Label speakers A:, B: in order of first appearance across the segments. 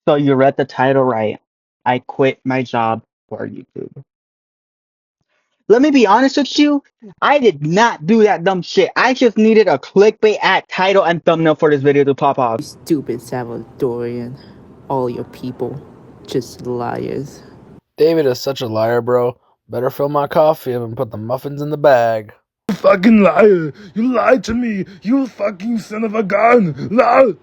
A: So you read the title right. I quit my job for YouTube. Let me be honest with you. I did not do that dumb shit. I just needed a clickbait at title and thumbnail for this video to pop off.
B: You stupid Salvadorian. All your people. Just liars.
C: David is such a liar, bro. Better fill my coffee up and put the muffins in the bag.
D: You fucking liar! You lied to me! You fucking son of a gun! Lie!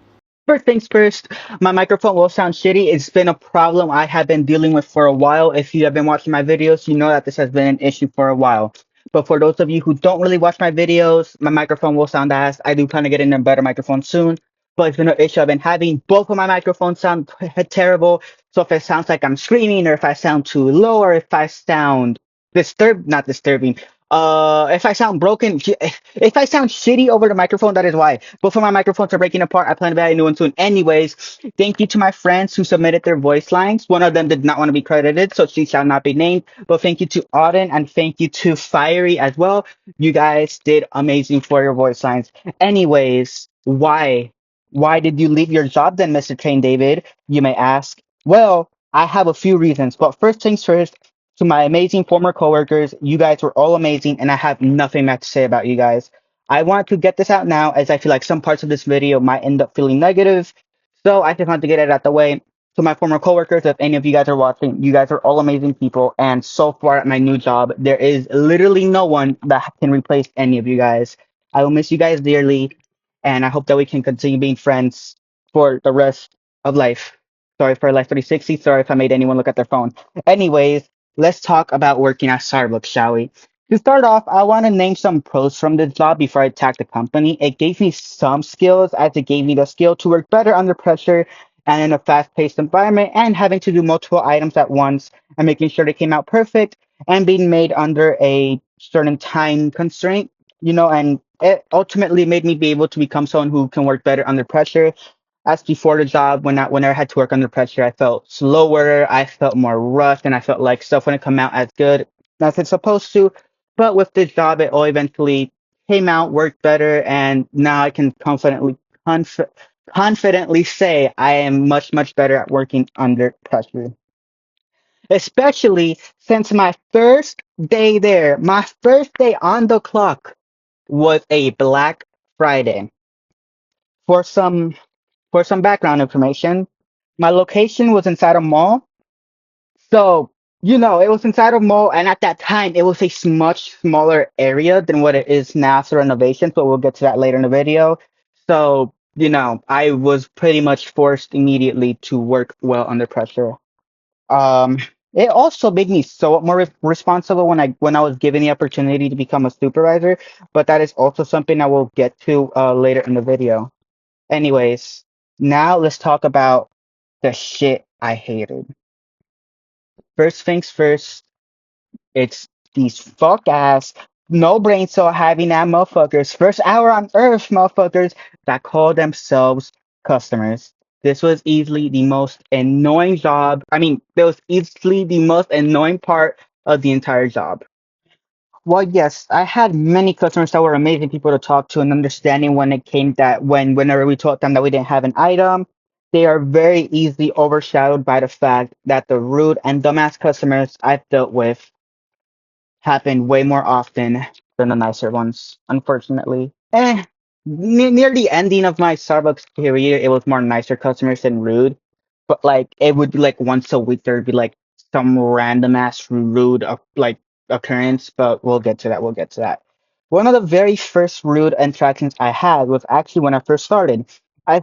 A: First things first, my microphone will sound shitty. It's been a problem I have been dealing with for a while. If you have been watching my videos, you know that this has been an issue for a while. But for those of you who don't really watch my videos, my microphone will sound ass. I do plan to get in a better microphone soon, but it's been an issue I've been having. Both of my microphones sound terrible. So if it sounds like I'm screaming, or if I sound too low, or if I sound not disturbing. If I sound broken, if I sound shitty over the microphone, that is why. Both of my microphones are breaking apart. I plan to buy a new one soon. Anyways, thank you to my friends who submitted their voice lines. One of them did not want to be credited, so she shall not be named. But thank you to Audun and thank you to Fiery as well. You guys did amazing for your voice lines. Anyways, why? Why did you leave your job then, Mr. Train David? You may ask. Well, I have a few reasons, but first things first, to my amazing former coworkers, you guys were all amazing, and I have nothing bad to say about you guys. I want to get this out now, as I feel like some parts of this video might end up feeling negative, so I just want to get it out the way. To my former coworkers, if any of you guys are watching, you guys are all amazing people, and so far at my new job, there is literally no one that can replace any of you guys. I will miss you guys dearly, and I hope that we can continue being friends for the rest of life. Sorry for Life 360. Sorry if I made anyone look at their phone. Anyways, let's talk about working at Starbucks, shall we? To start off, I want to name some pros from this job before I attack the company. It gave me some skills, as it gave me the skill to work better under pressure and in a fast-paced environment, and having to do multiple items at once and making sure they came out perfect and being made under a certain time constraint, and it ultimately made me be able to become someone who can work better under pressure. As before the job, whenever I had to work under pressure, I felt slower, I felt more rushed, and I felt like stuff wouldn't come out as good as it's supposed to. But with this job, it all eventually came out, worked better, and now I can conf- confidently say I am much, much better at working under pressure. Especially since my first day there, my first day on the clock was a Black Friday. For some For some background information, my location was inside a mall. So, it was inside a mall, and at that time, it was a much smaller area than what it is now after renovations, but we'll get to that later in the video. So, I was pretty much forced immediately to work well under pressure. Um, it also made me so more responsible when I was given the opportunity to become a supervisor, but that is also something I will get to later in the video. Anyways, now let's talk about the shit I hated. First things first, it's these fuck ass, no brain cell having that motherfuckers, first hour on earth motherfuckers that call themselves customers. This was easily the most annoying job. I mean, that was easily the most annoying part of the entire job. Well, yes, I had many customers that were amazing people to talk to and understanding when it came that whenever we told them that we didn't have an item, they are very easily overshadowed by the fact that the rude and dumbass customers I've dealt with happen way more often than the nicer ones, unfortunately. Near the ending of my Starbucks career, it was more nicer customers than rude. But like, it would be like once a week there'd be like some random ass rude occurrence. But we'll get to that. We'll get to that. One of the very first rude interactions I had was actually when I first started.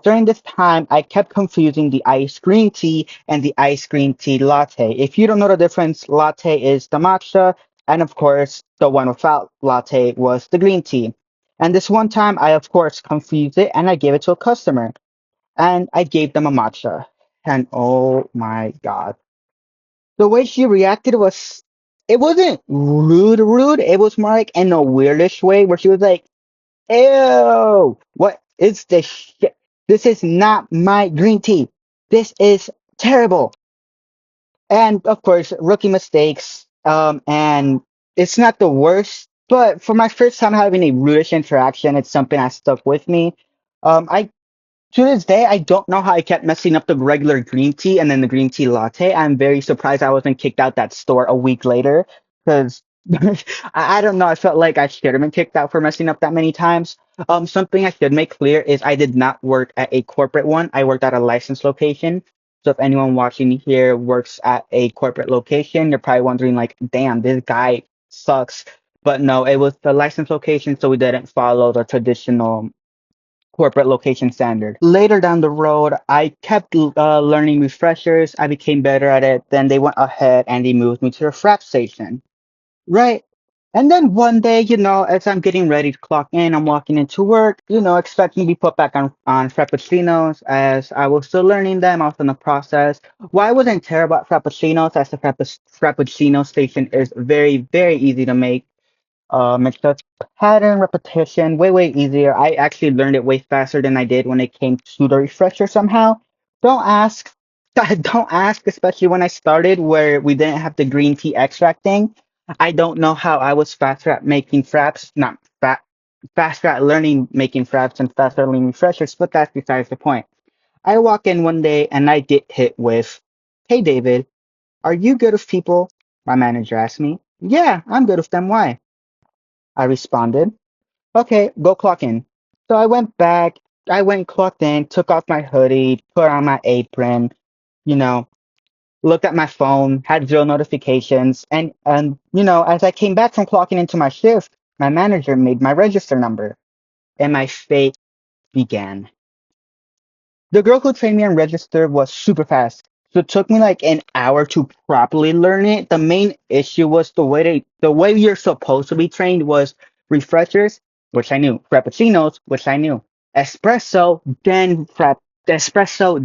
A: During this time, I kept confusing the ice green tea and the ice green tea latte. If you don't know the difference, latte is the matcha, and of course, the one without latte was the green tea. And this one time, I of course confused it and I gave it to a customer. And I gave them a matcha. And oh my God. The way she reacted was, it wasn't rude. It was more like in a weirdish way where she was like, ew, what is this shit? This is not my green tea. This is terrible. And of course, rookie mistakes. And it's not the worst, but for my first time having a rudish interaction, it's something that stuck with me. I To this day, I don't know how I kept messing up the regular green tea and then the green tea latte. I'm very surprised I wasn't kicked out that store a week later because I don't know. I felt like I should have been kicked out for messing up that many times. Something I should make clear is I did not work at a corporate one. I worked at a licensed location. So if anyone watching here works at a corporate location, you're probably wondering like, damn, this guy sucks. But no, it was the licensed location, so we didn't follow the traditional corporate location standard. Later down the road, I kept learning refreshers. I became better at it. Then they went ahead and they moved me to the frap station. Right. And then one day, as I'm getting ready to clock in, I'm walking into work, expecting to be put back on Frappuccinos as I was still learning them. I was in the process. Why I wasn't terrible at Frappuccinos, as the Frappuccino station is very, very easy to make. It's just pattern repetition, way, way easier. I actually learned it way faster than I did when it came to the refresher somehow. Don't ask. Don't ask, especially when I started where we didn't have the green tea extract thing. I don't know how I was faster at making fraps, not faster at learning making fraps and faster at learning refreshers, but that's besides the point. I walk in one day and I get hit with, "Hey David, are you good with people?" My manager asked me. "Yeah, I'm good with them. Why?" I responded. "Okay, go clock in." So I went back, I went clocked in, took off my hoodie, put on my apron, you know, looked at my phone, had zero notifications, and as I came back from clocking into my shift, my manager made my register number, and my fate began. The girl who trained me on register was super fast. So it took me like an hour to properly learn it. The main issue was the way you're supposed to be trained was refreshers, which I knew, frappuccinos, which I knew, espresso,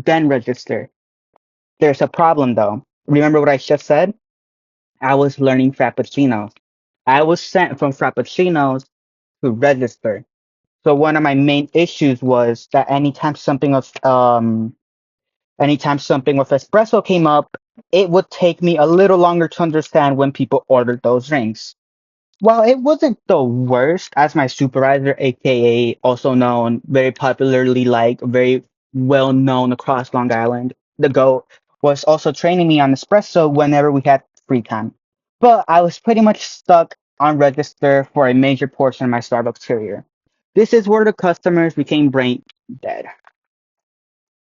A: then register. There's a problem though. Remember what I just said? I was learning frappuccinos. I was sent from frappuccinos to register. So one of my main issues was that anytime something with espresso came up, it would take me a little longer to understand when people ordered those drinks. While it wasn't the worst, as my supervisor, aka also known, very popularly like, very well known across Long Island, the GOAT, was also training me on espresso whenever we had free time. But I was pretty much stuck on register for a major portion of my Starbucks career. This is where the customers became brain dead.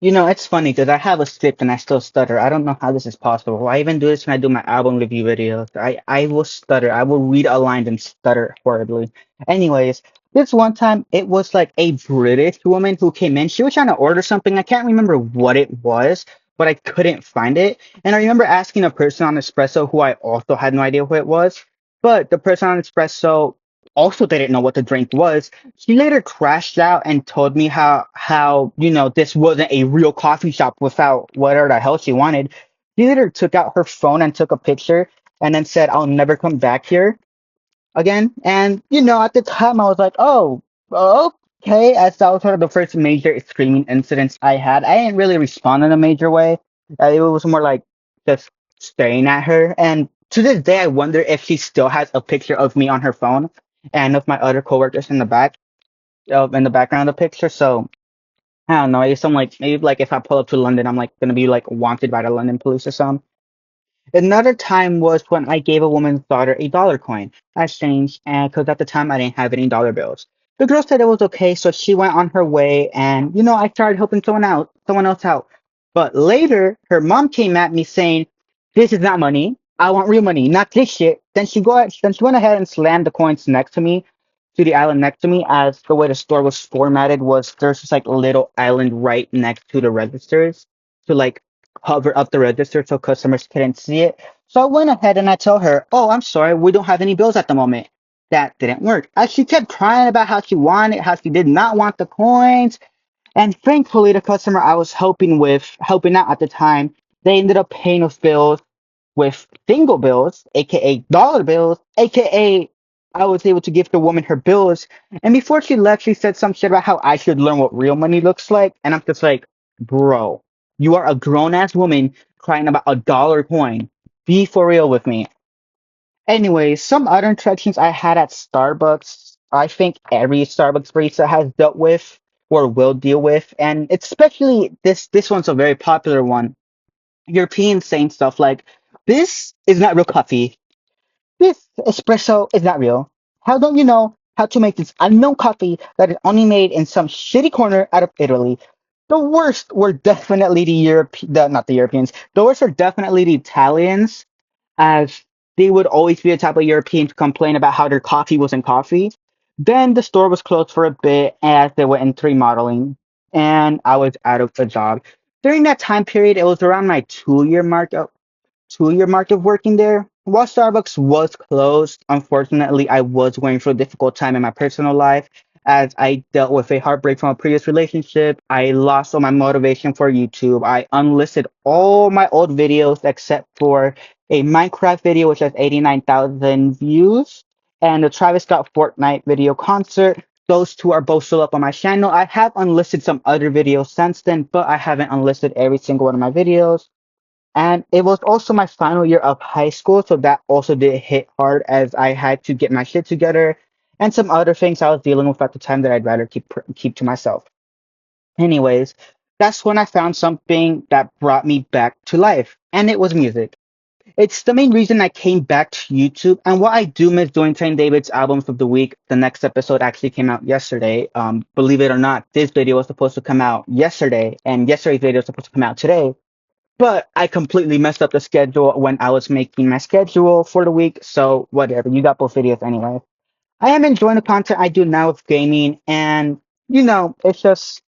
A: It's funny because I have a script and I still stutter. I don't know how this is possible. I even do this when I do my album review videos. I will stutter. I will read a line and stutter horribly. Anyways, this one time it was like a British woman who came in. She was trying to order something. I can't remember what it was, but I couldn't find it. And I remember asking a person on Espresso who I also had no idea who it was. But the person on Espresso also didn't know what the drink was. She later crashed out and told me how this wasn't a real coffee shop without whatever the hell she wanted. She later took out her phone and took a picture and then said, "I'll never come back here again." And at the time I was like, "Oh, okay." As that was sort of the first major screaming incidents I had. I didn't really respond in a major way. It was more like just staring at her. And to this day, I wonder if she still has a picture of me on her phone and of my other coworkers in the background of the picture. So I don't know. I guess I'm like maybe like if I pull up to London, I'm like gonna be like wanted by the London police or something. Another time was when I gave a woman's daughter a dollar coin. I changed, and because at the time I didn't have any dollar bills. The girl said it was okay, so she went on her way, and I started helping someone else out. But later, her mom came at me saying, "This is not money. I want real money, not this shit." Then she went ahead and slammed the coins next to me, to the island next to me, as the way the store was formatted was there's just like a little island right next to the registers to like hover up the register so customers couldn't see it. So I went ahead and I told her, "Oh, I'm sorry, we don't have any bills at the moment." That didn't work. As she kept crying about how she did not want the coins. And thankfully, the customer I was helping out at the time, they ended up paying us bills with single bills, aka dollar bills, aka I was able to give the woman her bills. And before she left, she said some shit about how I should learn what real money looks like. And I'm just like, bro, you are a grown ass woman crying about a dollar coin. Be for real with me. Anyways, some other interactions I had at Starbucks, I think every Starbucks barista has dealt with. or will deal with, and especially this one's a very popular one. Europeans saying stuff like, "This is not real coffee. This espresso is not real. How don't you know how to make this unknown coffee that is only made in some shitty corner out of Italy?" The worst were definitely not the Europeans. The worst are definitely the Italians, as they would always be the type of European to complain about how their coffee wasn't coffee. Then the store was closed for a bit as they went into remodeling, and I was out of a job. During that time period, it was around my 2 year mark 2 year mark of working there. While Starbucks was closed, unfortunately, I was going through a difficult time in my personal life as I dealt with a heartbreak from a previous relationship. I lost all my motivation for YouTube. I unlisted all my old videos except for a Minecraft video, which has 89,000 views, and the Travis Scott Fortnite video concert. Those two are both still up on my channel. I have unlisted some other videos since then, but I haven't unlisted every single one of my videos. And it was also my final year of high school, so that also did hit hard as I had to get my shit together and some other things I was dealing with at the time that I'd rather keep to myself. Anyways, that's when I found something that brought me back to life, and it was music. It's the main reason I came back to YouTube, and what I do miss doing Train David's albums of the week. The next episode actually came out yesterday. Believe it or not, this video was supposed to come out yesterday, and yesterday's video was supposed to come out today. But I completely messed up the schedule when I was making my schedule for the week, so whatever. You got both videos anyway. I am enjoying the content I do now with gaming, and you know, it's just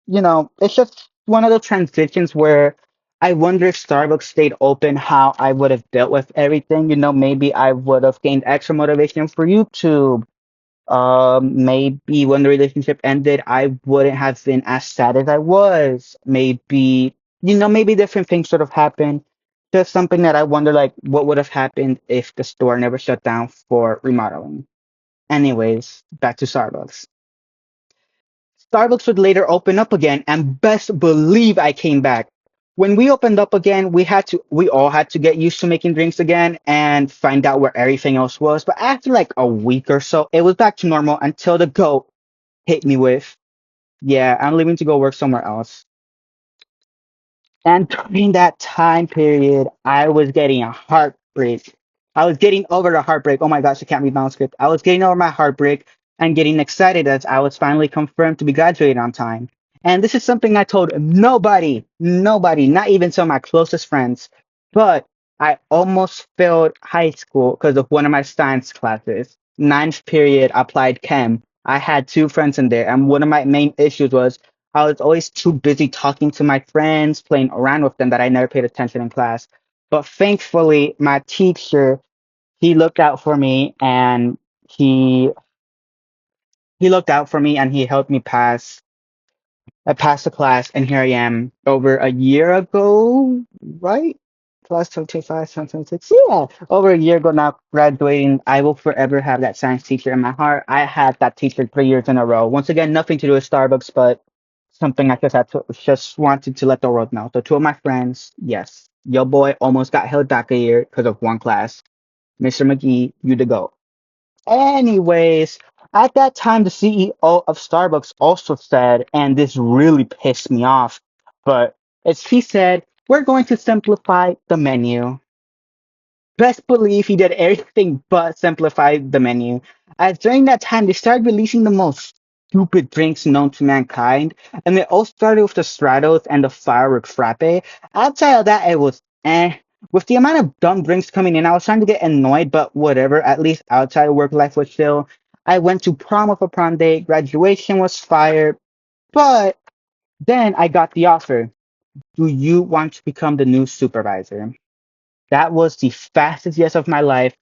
A: one of the transitions where I wonder if Starbucks stayed open, how I would have dealt with everything. Maybe I would have gained extra motivation for YouTube. Maybe when the relationship ended, I wouldn't have been as sad as I was. Maybe different things sort of happened. Just something that I wonder, like, what would have happened if the store never shut down for remodeling. Anyways, back to Starbucks. Starbucks would later open up again, and best believe I came back. When we opened up again, we all had to get used to making drinks again and find out where everything else was. But after like a week or so, it was back to normal until the goat hit me with, "Yeah, I'm leaving to go work somewhere else." And during that time period, I was getting a heartbreak. I was getting over the heartbreak. Oh my gosh, I can't read my own script. I was getting over my heartbreak and getting excited as I was finally confirmed to be graduating on time. And this is something I told nobody, not even some of my closest friends. But I almost failed high school because of one of my science classes. Ninth period, applied chem. I had two friends in there, and one of my main issues was I was always too busy talking to my friends, playing around with them that I never paid attention in class. But thankfully, my teacher, he looked out for me and he he looked out for me and he helped me pass. I passed the class and here I am over a year ago, right? Class 2025, 2026. Yeah, over a year ago now, graduating. I will forever have that science teacher in my heart. I had that teacher 3 years in a row. Once again, nothing to do with Starbucks, but something I just wanted to let the world know. So two of my friends, yes, your boy almost got held back a year because of one class. Mr. McGee, you the go. Anyways, at that time, the CEO of Starbucks also said, and this really pissed me off, but as he said, we're going to simplify the menu. Best believe he did everything but simplify the menu. As during that time, they started releasing the most stupid drinks known to mankind, and they all started with the Stratos and the Firework Frappe. Outside of that, it was eh. With the amount of dumb drinks coming in, I was trying to get annoyed, but whatever. At least outside work life was chill. I went to prom with a prom date. Graduation was fire, but then I got the offer. Do you want to become the new supervisor? That was the fastest yes of my life,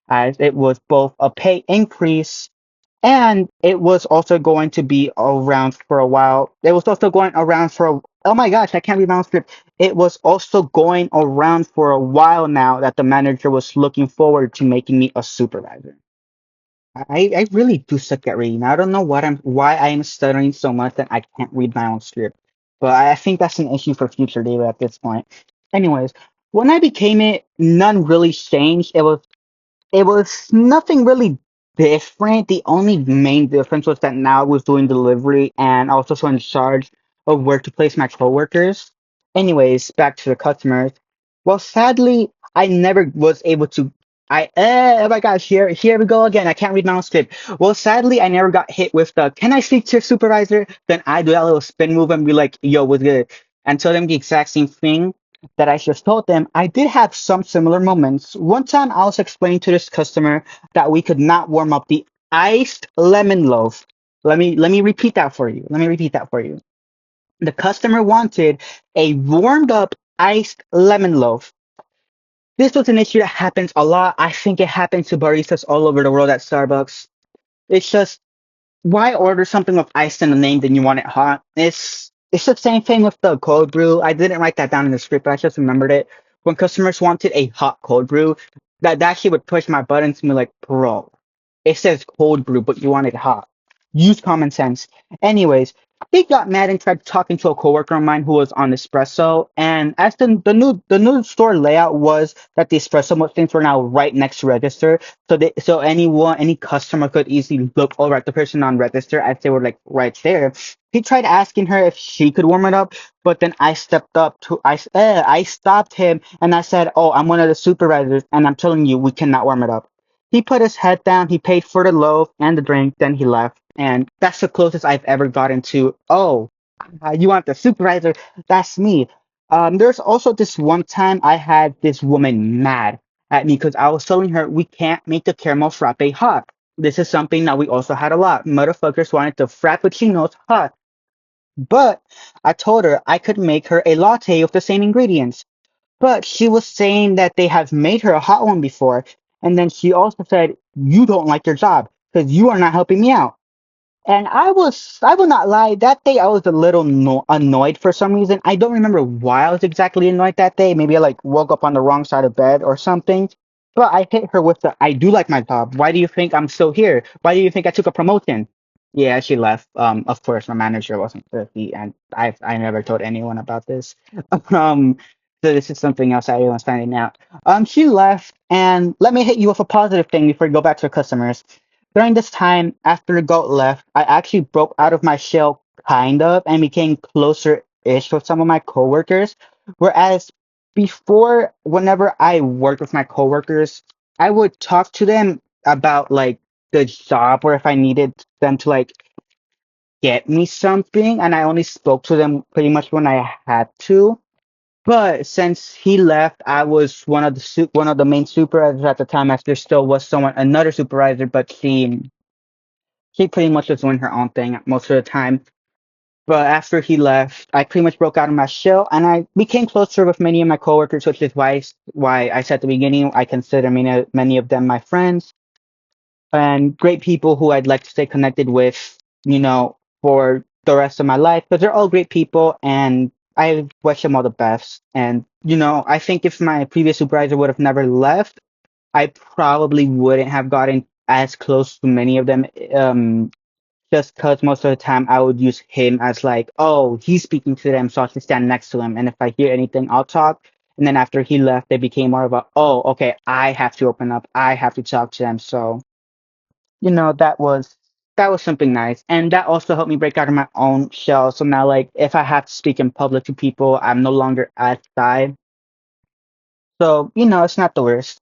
A: as it was both a pay increase and it was also going to be around for a while. It was also going around oh my gosh, I can't read my own script. It was also going around for a while now that the manager was looking forward to making me a supervisor. I really do suck at reading. I don't know why I am stuttering so much that I can't read my own script. But I think that's an issue for future David at this point. Anyways, when I became it, none really changed. It was nothing really. different. The only main difference was that now I was doing delivery and also so in charge of where to place my coworkers. Anyways, back to the customers. Well, sadly, I never was able to. Oh my gosh, here we go again. I can't read my own script. Well, sadly, I never got hit with the "Can I speak to your supervisor?" Then I do that little spin move and be like, "Yo, what's good?" And tell them the exact same thing that I just told them. I did have some similar moments. One time, I was explaining to this customer that we could not warm up the iced lemon loaf. Let me repeat that for you. Let me repeat that for you. The customer wanted a warmed up iced lemon loaf. This was an issue that happens a lot. I think it happens to baristas all over the world at Starbucks. It's just why order something with ice in the name then you want it hot? It's the same thing with the cold brew. I didn't write that down in the script, but I just remembered it. When customers wanted a hot cold brew, that shit would push my buttons and be like, bro, it says cold brew, but you want it hot. Use common sense. Anyways, he got mad and tried talking to a coworker of mine who was on espresso. And as the new store layout was that the espresso machines were now right next to register, so any customer could easily look over at the person on register as they were like right there. He tried asking her if she could warm it up, but then I stepped up to I stopped him and I said, "Oh, I'm one of the supervisors, and I'm telling you, we cannot warm it up." He put his head down, he paid for the loaf and the drink, then he left. And that's the closest I've ever gotten to, oh, you want the supervisor? That's me. There's also this one time I had this woman mad at me because I was telling her we can't make the caramel frappe hot. This is something that we also had a lot. Motherfuckers wanted the frappuccinos hot. But I told her I could make her a latte with the same ingredients. But she was saying that they have made her a hot one before. And then she also said, "You don't like your job because you are not helping me out." And I will not lie, that day I was a little annoyed for some reason. I don't remember why I was exactly annoyed that day. Maybe I like woke up on the wrong side of bed or something. But I hit her with the, "I do like my job. Why do you think I'm still here? Why do you think I took a promotion?" Yeah, she left. Of course, my manager wasn't thirsty, and I never told anyone about this. Um, so this is something else I was finding out. She left, and let me hit you with a positive thing before we go back to customers. During this time, after the goat left, I actually broke out of my shell kind of and became closer-ish with some of my coworkers. Whereas before, whenever I worked with my coworkers, I would talk to them about like the job or if I needed them to like get me something, and I only spoke to them pretty much when I had to. But since he left, I was one of the main supervisors at the time, as there still was someone another supervisor, but she pretty much was doing her own thing most of the time. But after he left, I pretty much broke out of my shell, and I became closer with many of my coworkers, which is why I said at the beginning I consider many of them my friends and great people who I'd like to stay connected with, for the rest of my life. Because they're all great people, and I wish them all the best. And I think if my previous supervisor would have never left, I probably wouldn't have gotten as close to many of them. Just because most of the time I would use him as like, oh, he's speaking to them, so I'll just stand next to him. And if I hear anything, I'll talk. And then after he left, they became more of a, oh, okay, I have to open up. I have to talk to them. So, that was something nice. And that also helped me break out of my own shell. So now, like, if I have to speak in public to people, I'm no longer as shy. So, it's not the worst.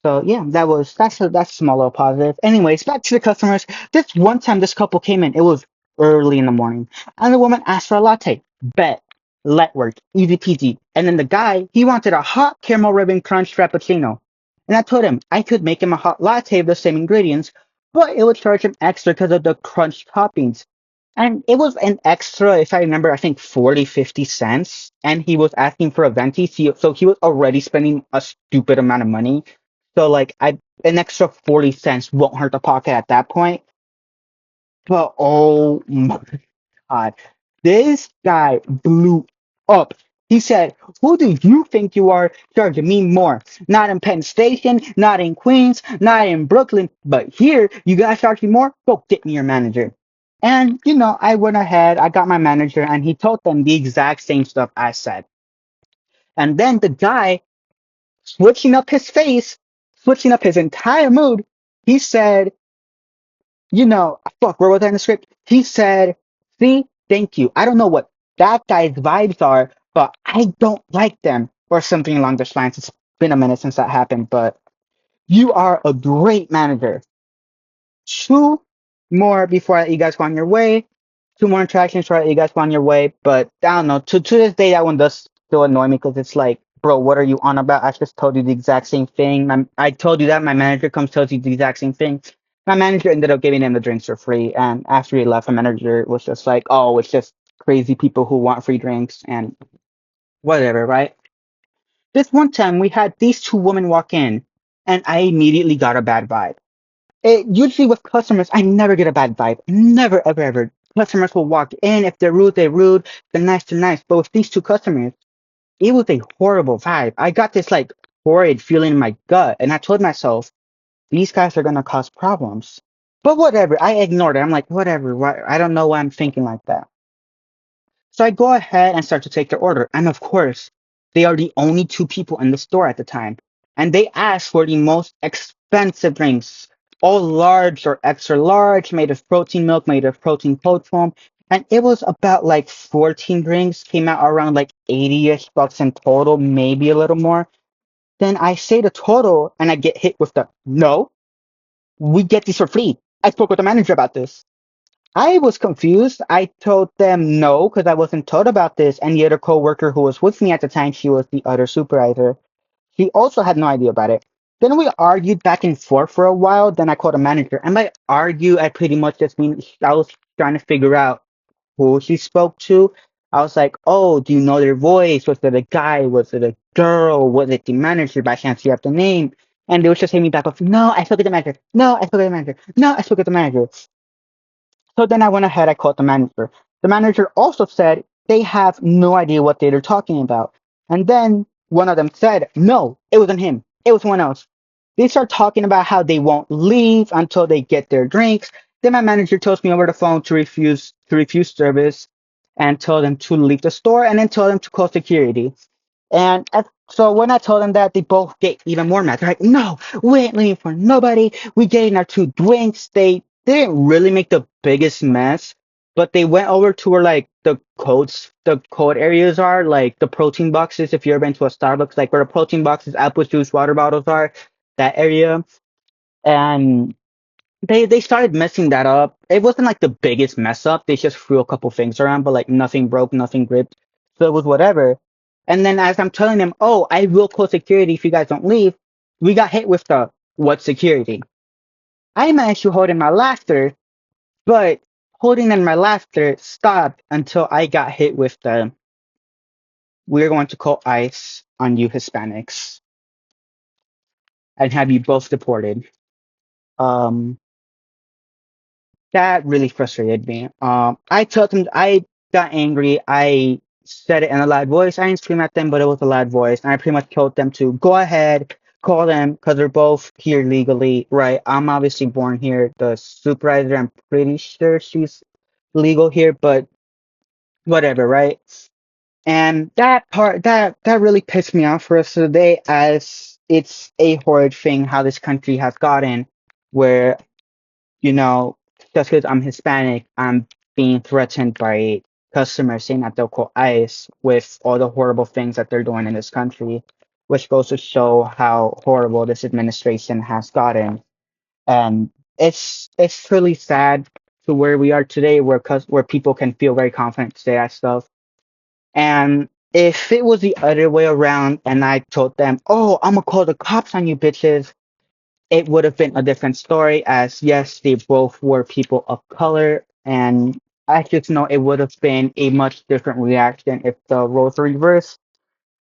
A: So yeah, that's a small little positive. Anyways, back to the customers. This one time this couple came in, it was early in the morning, and the woman asked for a latte. Bet. Let work. Easy peasy. And then the guy, he wanted a hot caramel ribbon crunch frappuccino. And I told him I could make him a hot latte with the same ingredients, but it would charge him extra because of the crunch toppings. And it was an extra, if I remember, I think 40, 50 cents. And he was asking for a venti, so he was already spending a stupid amount of money. So like an extra 40 cents won't hurt the pocket at that point. But oh my God, this guy blew up. He said, "Who do you think you are charging me more? Not in Penn Station, not in Queens, not in Brooklyn, but here you guys charge me more? Go get me your manager." And I went ahead, I got my manager, and he told them the exact same stuff I said. And then the guy, switching up his face, switching up his entire mood, he said, Fuck, where was that in the script? He said, see, thank you. I don't know what that guy's vibes are, but I don't like them, or something along those lines. It's been a minute since that happened, but you are a great manager. Two more before I let you guys go on your way. Two more interactions before I let you guys go on your way. But I don't know. To this day, that one does still annoy me because it's like, bro, what are you on about? I just told you the exact same thing. I told you that. My manager comes tells you the exact same thing. My manager ended up giving him the drinks for free. And after he left, my manager was just like, oh, it's just crazy people who want free drinks and whatever, right? This one time, we had these two women walk in, and I immediately got a bad vibe. Usually with customers, I never get a bad vibe. Never, ever, ever. Customers will walk in. If they're rude, they're rude. They're nice, they're nice. But with these two customers, it was a horrible vibe. I got this like horrid feeling in my gut. And I told myself, these guys are going to cause problems. But whatever. I ignored it. I'm like, whatever. Why? I don't know why I'm thinking like that. So I go ahead and start to take their order. And of course, they are the only two people in the store at the time. And they asked for the most expensive drinks, all large or extra large, made of protein milk, made of protein cold foam. And it was about like 14 drinks, came out around like 80-ish bucks in total, maybe a little more. Then I say the total and I get hit with the no, we get these for free. I spoke with the manager about this. I was confused. I told them no because I wasn't told about this, and the other coworker who was with me at the time, she was the other supervisor. She also had no idea about it. Then we argued back and forth for a while. Then I called a manager, and by argue, I pretty much just mean I was trying to figure out who she spoke to. I was like, "Oh, do you know their voice? Was it a guy? Was it a girl? Was it the manager? By chance, you have the name?" And they was just hitting me back with, "No, I spoke with the manager. No, I spoke with the manager. No, I spoke with the manager." So then I went ahead, I called the manager. The manager also said they have no idea what they're talking about. And then one of them said, no, it wasn't him. It was someone else. They start talking about how they won't leave until they get their drinks. Then my manager tells me over the phone to refuse service and tell them to leave the store and then tell them to call security. So when I told them that, they both get even more mad. They're like, no, we ain't leaving for nobody. We getting our two drinks. They didn't really make the biggest mess, but they went over to where like the code areas are, like the protein boxes. If you've ever been to a Starbucks, like where the protein boxes, apple juice, water bottles are, that area. And they started messing that up. It wasn't like the biggest mess up. They just threw a couple things around, but like nothing broke, nothing gripped. So it was whatever. And then as I'm telling them, oh, I will call security if you guys don't leave, we got hit with the what security? I managed to hold in my laughter, but holding in my laughter stopped until I got hit with the we're going to call ICE on you Hispanics and have you both deported. Um That really frustrated me. I told them I got angry. I said it in a loud voice. I didn't scream at them, but it was a loud voice. And I pretty much told them to go ahead, call them, because they're both here legally, right? I'm obviously born here. The supervisor, I'm pretty sure she's legal here, but whatever, right? And that really pissed me off for us today, as it's a horrid thing how this country has gotten, where you know, just because I'm Hispanic, I'm being threatened by customers saying that they'll call ICE with all the horrible things that they're doing in this country, which goes to show how horrible this administration has gotten. And it's truly sad to where we are today, where people can feel very confident to say that stuff. And if it was the other way around, and I told them, "Oh, I'm gonna call the cops on you, bitches," it would have been a different story, as yes, they both were people of color, and I just know it would have been a much different reaction if the roles were reversed.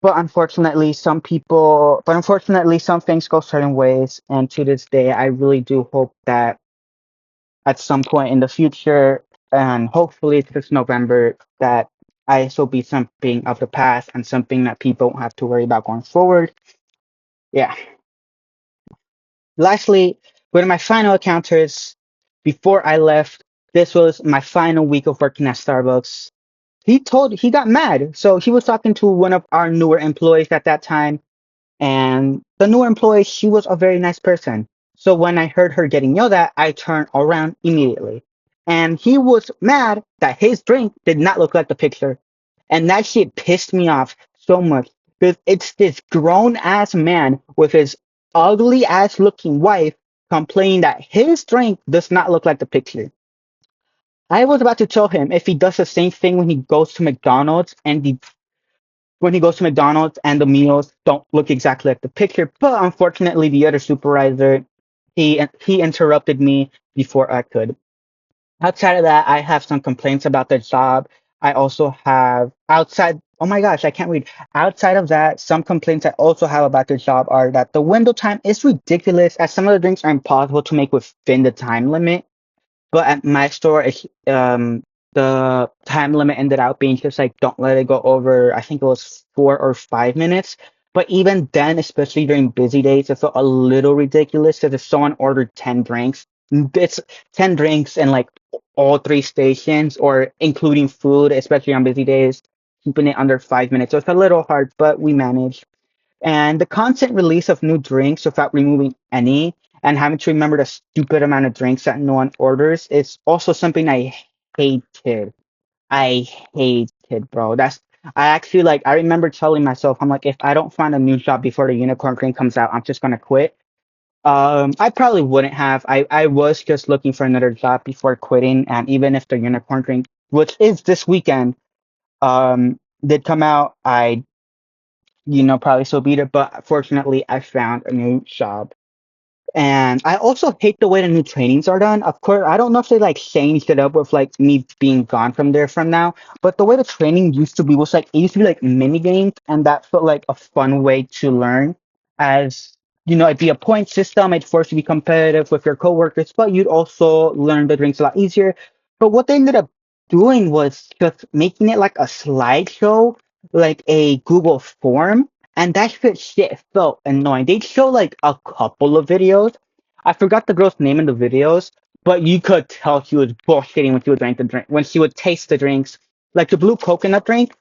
A: But unfortunately, some things go certain ways, and to this day, I really do hope that at some point in the future, and hopefully it's this November, that ICE will be something of the past and something that people won't have to worry about going forward. Yeah. Lastly, one of my final encounters before I left, this was my final week of working at Starbucks. He got mad. So he was talking to one of our newer employees at that time, and the newer employee, she was a very nice person. So when I heard her getting yelled at, I turned around immediately. And he was mad that his drink did not look like the picture. And that shit pissed me off so much because it's this grown ass man with his ugly ass looking wife complaining that his drink does not look like the picture. I was about to tell him if he does the same thing when he goes to McDonald's and the meals don't look exactly like the picture, but unfortunately the other supervisor he interrupted me before I could. Outside of that, I have some complaints about the job. I also have outside oh my gosh, I can't read. Outside of that, some complaints I also have about the job are that the window time is ridiculous as some of the drinks are impossible to make within the time limit. But at my store, the time limit ended up being just like don't let it go over. I think it was 4 or 5 minutes. But even then, especially during busy days, it felt a little ridiculous because if someone ordered 10 drinks, it's 10 drinks and like all three stations, or including food, especially on busy days, keeping it under 5 minutes. So it's a little hard, but we managed. And the constant release of new drinks without removing any and having to remember the stupid amount of drinks that no one orders is also something I hated. I hated, bro. I actually like I remember telling myself, I'm like, if I don't find a new job before the unicorn drink comes out, I'm just gonna quit. I probably wouldn't have. I was just looking for another job before quitting, and even if the unicorn drink, which is this weekend, did come out, I probably still beat it, but fortunately, I found a new job. And I also hate the way the new trainings are done. Of course, I don't know if they like changed it up with like me being gone from there from now, but the way the training used to be was like it used to be like mini games, and that felt like a fun way to learn. As it'd be a point system, it'd force you to be competitive with your coworkers, but you'd also learn the drinks a lot easier. But what they ended up doing was just making it like a slideshow, like a Google form, and that shit felt annoying. They'd show like a couple of videos. I forgot the girl's name in the videos, but you could tell she was bullshitting when she would drink the drink. When she would taste the drinks, like the blue coconut drink,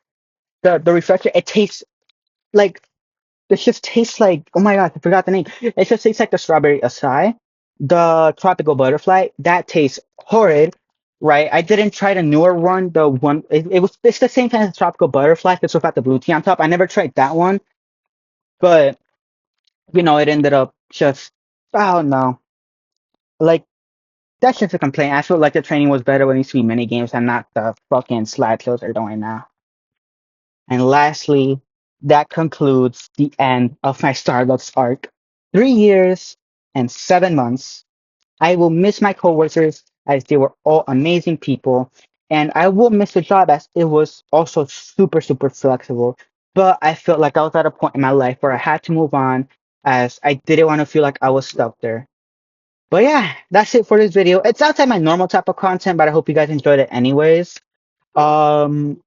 A: the refresher, it tastes like it just tastes like oh my god, I forgot the name. It just tastes like the strawberry acai. The tropical butterfly, that tastes horrid. Right, I didn't try the newer one. The one it's the same thing as the tropical butterfly, just without the blue tea on top. I never tried that one, but it ended up just, oh no. Like, that's just a complaint. I feel like the training was better when it used to be mini games and not the fucking slideshows they're doing now. And lastly, that concludes the end of my Starbucks arc. 3 years and 7 months. I will miss my coworkers as they were all amazing people. And I will miss the job as it was also super, super flexible. But I felt like I was at a point in my life where I had to move on as I didn't want to feel like I was stuck there. But yeah, that's it for this video. It's outside my normal type of content, but I hope you guys enjoyed it anyways. Um,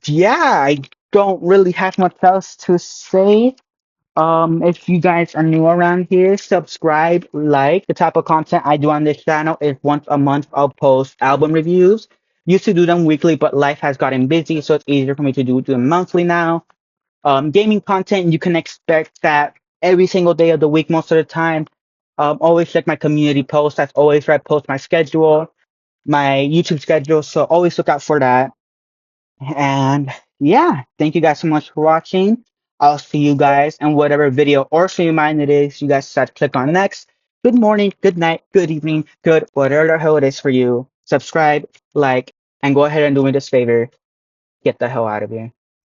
A: yeah, I don't really have much else to say. If you guys are new around here, subscribe, like. The type of content I do on this channel is once a month I'll post album reviews. Used to do them weekly, but life has gotten busy, so it's easier for me to do them monthly now. Gaming content, you can expect that every single day of the week, most of the time. Always check my community posts. That's always where I post my schedule, my YouTube schedule. So always look out for that. And yeah, thank you guys so much for watching. I'll see you guys in whatever video or stream mine it is you guys decide to click on next. Good morning, good night, good evening, good whatever the hell it is for you. Subscribe, like, and go ahead and do me this favor. Get the hell out of here.